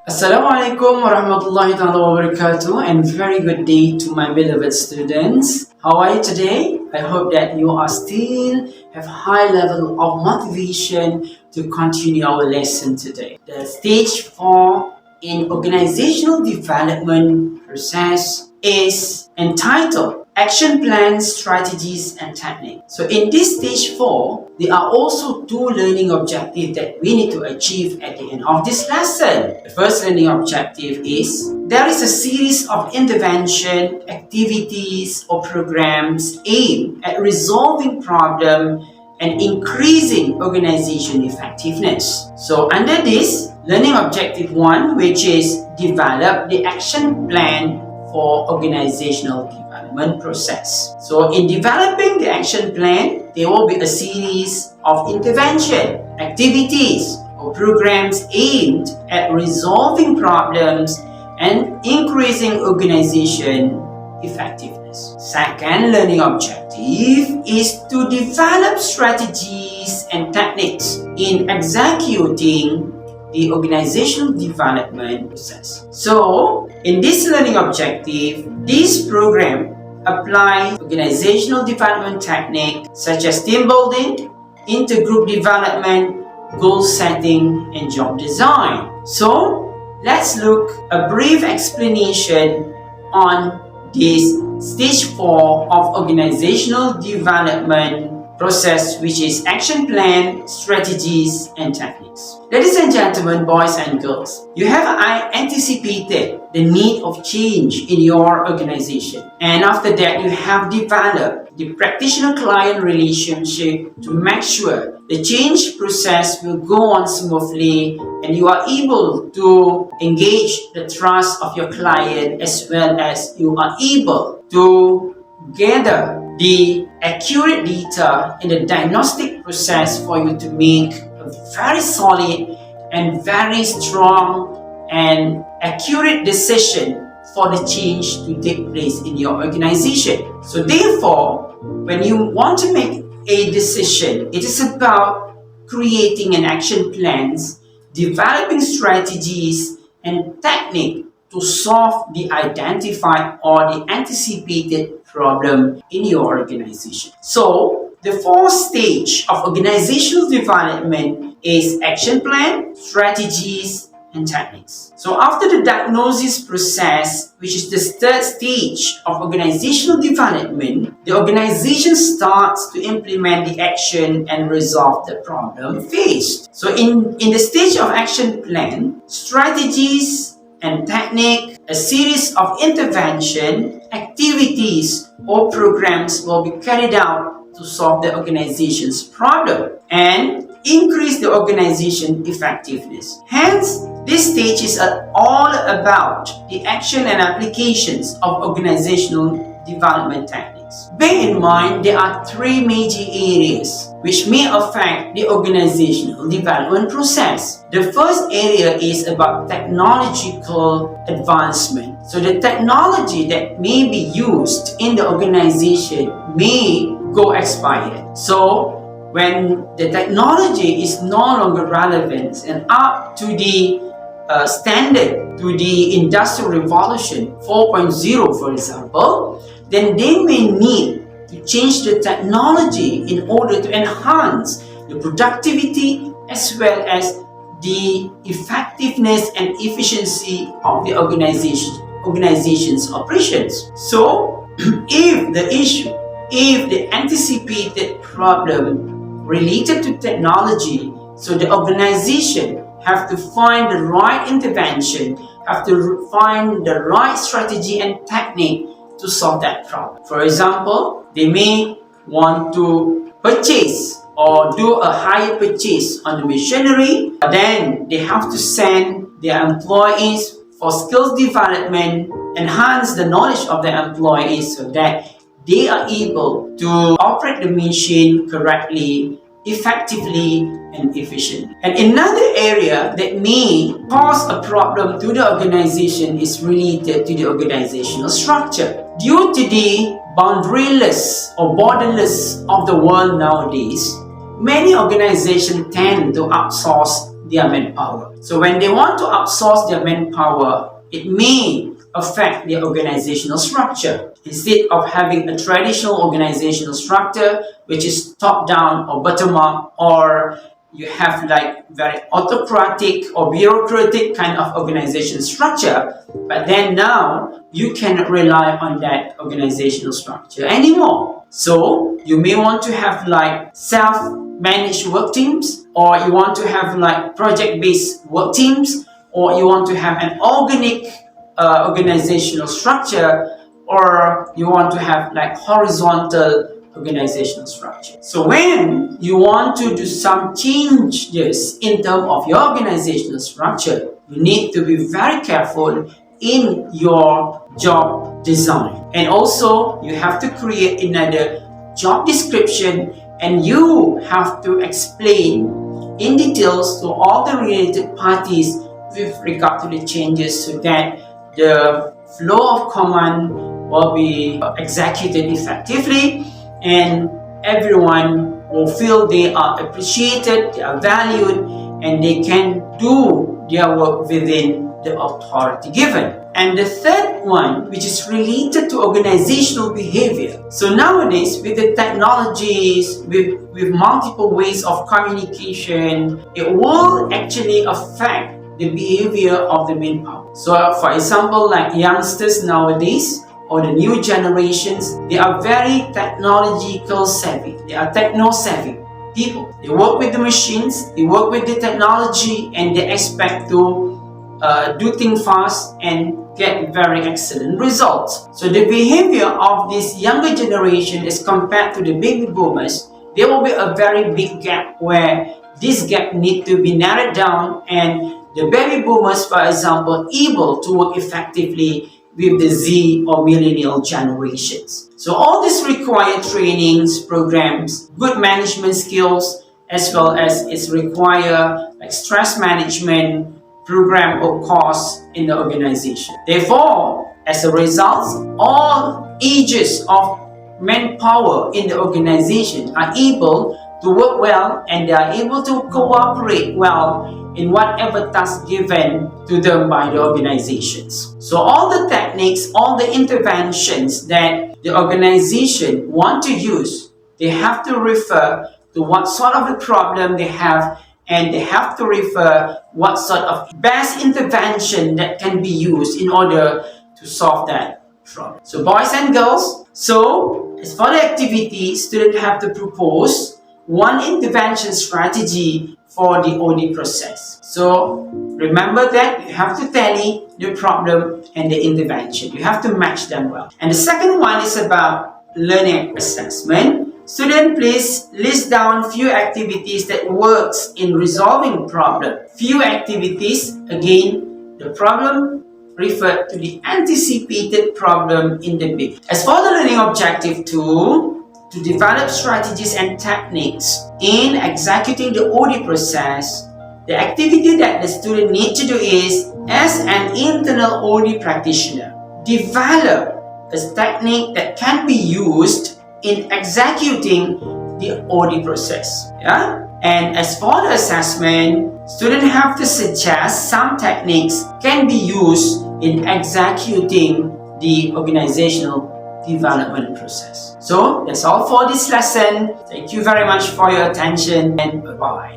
Assalamualaikum warahmatullahi ta'ala wabarakatuh, and very good day to my beloved students. How are you today? I hope that you are still have high level of motivation to continue our lesson today. The stage 4 in organizational development process is entitled Action Plans, Strategies and Techniques. So in this stage 4, there are also two learning objectives that we need to achieve at the end of this lesson. The first learning objective is there is a series of intervention, activities or programs aimed at resolving problems and increasing organization effectiveness. So under this, learning objective 1, which is develop the action plan for organizational development process. So in developing the action plan, there will be a series of intervention, activities or programs aimed at resolving problems and increasing organization effectiveness. Second learning objective is to develop strategies and techniques in executing the organizational development process. So, in this learning objective, this program applies organizational development techniques such as team building, intergroup development, goal setting, and job design. So, let's look a brief explanation on this stage 4 of organizational development process, which is action plan, strategies, and techniques. Ladies and gentlemen, boys and girls, you have anticipated the need of change in your organization, and after that you have developed the practitioner-client relationship to make sure the change process will go on smoothly and you are able to engage the trust of your client, as well as you are able to gather the accurate data in the diagnostic process for you to make a very solid and very strong and accurate decision for the change to take place in your organization. So therefore, when you want to make a decision, it is about creating an action plans, developing strategies and technique to solve the identified or the anticipated problem in your organization. So, the fourth stage of organizational development is action plan, strategies, and techniques. So, after the diagnosis process, which is the third stage of organizational development, the organization starts to implement the action and resolve the problem faced. So, in the stage of action plan, strategies and technique, a series of intervention, activities or programs will be carried out to solve the organization's problem and increase the organization effectiveness. Hence, this stage is all about the action and applications of organizational development techniques. Bear in mind, there are three major areas which may affect the organizational development process. The first area is about technological advancement. So the technology that may be used in the organization may go expired. So when the technology is no longer relevant and up to the standard, to the Industrial Revolution 4.0, for example, then they may need to change the technology in order to enhance the productivity as well as the effectiveness and efficiency of the organization's operations. So, if the anticipated problem related to technology, so the organization have to find the right intervention, have to find the right strategy and technique to solve that problem. For example, they may want to purchase or do a higher purchase on the machinery, then they have to send their employees for skills development, enhance the knowledge of the employees so that they are able to operate the machine correctly, effectively, and efficiently. And another area that may cause a problem to the organization is related to the organizational structure. Due to the boundaryless or borderless of the world nowadays, many organizations tend to outsource their manpower. So when they want to outsource their manpower, it may affect their organizational structure. Instead of having a traditional organizational structure, which is top-down or bottom-up, or you have like very autocratic or bureaucratic kind of organization structure, but then now you cannot rely on that organizational structure anymore. So you may want to have like self-managed work teams, or you want to have like project-based work teams, or you want to have an organic organizational structure, or you want to have like horizontal organizational structure. So when you want to do some changes in terms of your organizational structure, you need to be very careful in your job design. And also you have to create another job description, and you have to explain in details to all the related parties with regard to the changes, so that the flow of command will be executed effectively, and everyone will feel they are appreciated, they are valued, and they can do their work within the authority given. And the third one, which is related to organizational behavior. So nowadays, with the technologies, with multiple ways of communication, it will actually affect the behavior of the manpower. So for example, like youngsters nowadays, or the new generations, they are very technological savvy. They are techno savvy people. They work with the machines, they work with the technology, and they expect to do things fast and get very excellent results. So the behavior of this younger generation as compared to the baby boomers, there will be a very big gap, where this gap needs to be narrowed down, and the baby boomers, for example, able to work effectively with the Z or millennial generations. So all this require trainings, programs, good management skills, as well as it's require like stress management program or course in the organization. Therefore, as a result, all ages of manpower in the organization are able to work well, and they are able to cooperate well in whatever task given to them by the organizations. So all the techniques, all the interventions that the organization want to use, they have to refer to what sort of the problem they have, and they have to refer what sort of best intervention that can be used in order to solve that problem. So boys and girls, so as for the activity, students have to propose one intervention strategy for the OD process. So remember that you have to tally the problem and the intervention. You have to match them well. And the second one is about learning assessment. Student, please list down few activities that works in resolving problem. Few activities, again, the problem referred to the anticipated problem in the big. As for the learning objective 2, to develop strategies and techniques in executing the OD process, the activity that the student needs to do is, as an internal OD practitioner, develop a technique that can be used in executing the OD process. Yeah? And as for the assessment, students have to suggest some techniques can be used in executing the organizational development process. So that's all for this lesson. Thank you very much for your attention, and bye-bye.